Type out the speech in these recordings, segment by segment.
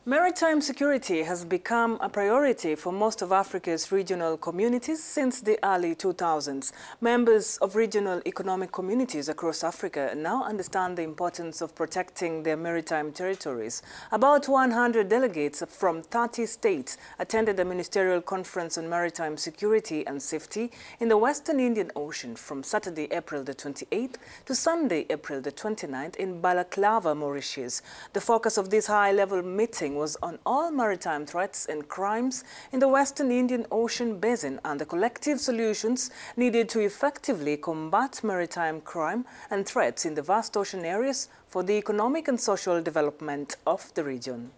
Maritime security has become a priority for most of Africa's regional communities since the early 2000s. Members of regional economic communities across Africa now understand the importance of protecting their maritime territories. About 100 delegates from 30 states attended the Ministerial Conference on Maritime Security and Safety in the Western Indian Ocean from Saturday, April the 28th to Sunday, April the 29th in Balaclava, Mauritius. The focus of this high-level meeting was on all maritime threats and crimes in the Western Indian Ocean basin and the collective solutions needed to effectively combat maritime crime and threats in the vast ocean areas for the economic and social development of the region.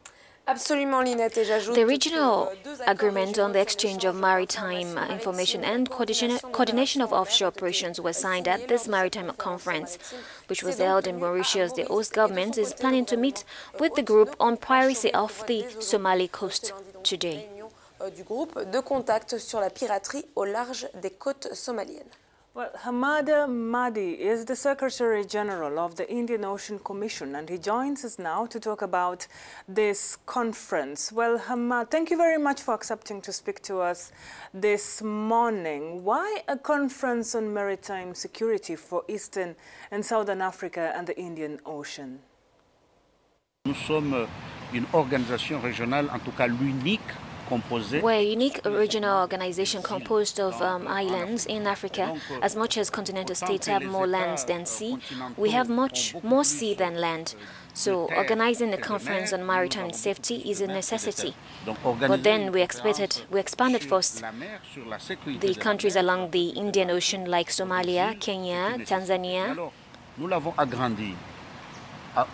The regional agreement on the exchange of maritime information and coordination of offshore operations was signed at this maritime conference, which was held in Mauritius. The host government is planning to meet with the group on piracy off the Somali coast today. Well, Hamada Mahdi is the Secretary General of the Indian Ocean Commission, and he joins us now to talk about this conference. Well, Hamad, thank you very much for accepting to speak to us this morning. Why a conference on maritime security for Eastern and Southern Africa and the Indian Ocean? Nous sommes une organisation régionale, en tout cas l'unique. We're a unique regional organization composed of islands in Africa. As much as continental states have more land than sea, we have much more sea than land. So organizing a conference on maritime safety is a necessity. But then we expanded first the countries along the Indian Ocean like Somalia, Kenya, Tanzania. Nous l'avons agrandi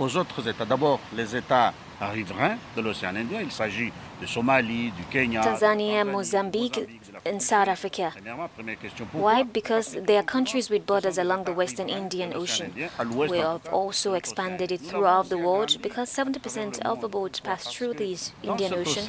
aux autres États. D'abord, les États riverains de l'océan Indien. Il s'agit de Somalie, du Kenya, Tanzania, Mozambique, and South Africa. Why? Because they are countries with borders along the Western Indian Ocean. We have also expanded it throughout the world because 70% of the boats pass through the Indian Ocean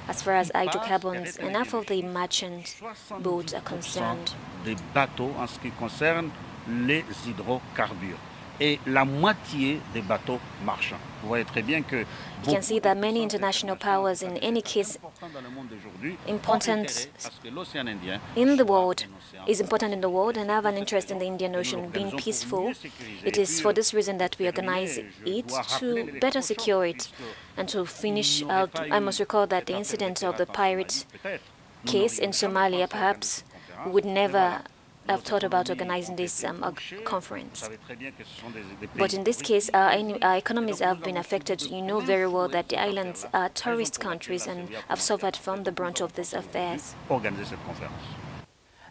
as far as hydrocarbons and half of the merchant boats are concerned. Des bateaux en ce qui concerne les hydrocarbures. Et la moitié des bateaux marchands. Vous voyez très bien que you can see that many international powers, in any case, important in the world, and have an interest in the Indian Ocean being peaceful. It is for this reason that we organize it to better secure it. And to finish out, I must recall that the incident of the pirate case in Somalia perhaps would never have thought about organizing this conference. But in this case, our economies have been affected. You know very well that the islands are tourist countries and have suffered from the brunt of these affairs.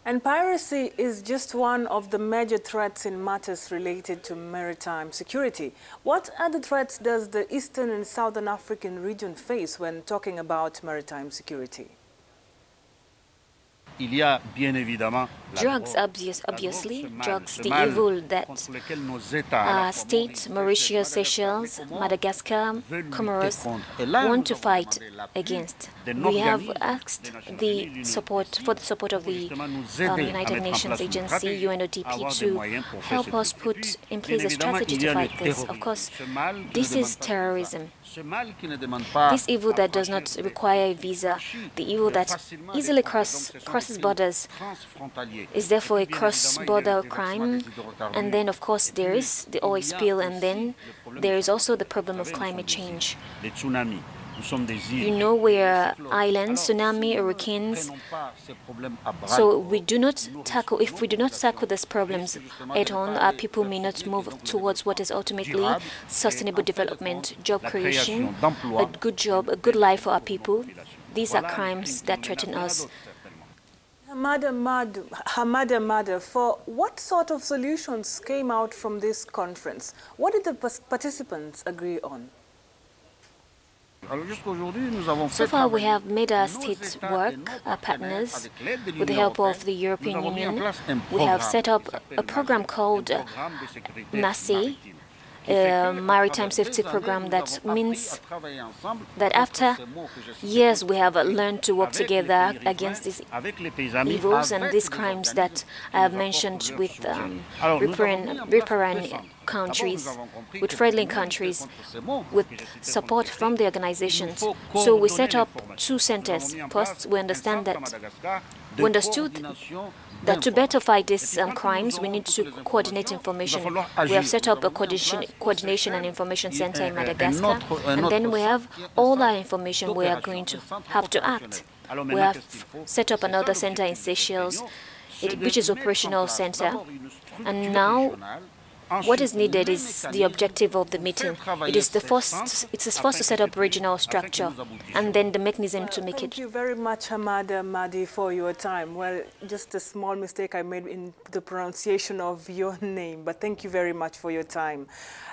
And piracy is just one of the major threats in matters related to maritime security. What other threats does the Eastern and Southern African region face when talking about maritime security? Drugs, obviously, drugs, the evil that states, Mauritius, Seychelles, Madagascar, Comoros want to fight against. We have asked for the support of the United Nations Agency, UNODP, to help us put in place a strategy to fight this. Of course, this is terrorism. This evil that does not require a visa, the evil that easily crosses borders, is therefore a cross-border crime. And then, of course, there is the oil spill, and then there is also the problem of climate change. You know, we're islands, tsunami, hurricanes. So if we do not tackle these problems head on, our people may not move towards what is ultimately sustainable development, job creation, a good job, a good life for our people. These are crimes that threaten us. Hamada Mahdi, for what sort of solutions came out from this conference? What did the participants agree on? So far, we have made our states work, our partners, with the help of the European Union. We have set up a program called NACE, maritime safety program that means that after years we have learned to work together against these evils and these crimes that I have mentioned with riparian countries, with friendly countries, with support from the organizations. So we set up 2 centers. First, we understood that to better fight these crimes, we need to coordinate information. We have set up a coordination and information center in Madagascar, and then we have all our information we are going to have to act. We have set up another center in Seychelles, which is operational center, and now what is needed is the objective of the meeting. It's first to set up regional structure and then the mechanism to make it. Thank you very much, Hamada Madi, for your time. Well, just a small mistake I made in the pronunciation of your name, but thank you very much for your time.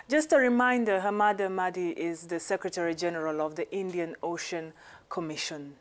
Just a reminder, Hamada Madi is the Secretary General of the Indian Ocean Commission.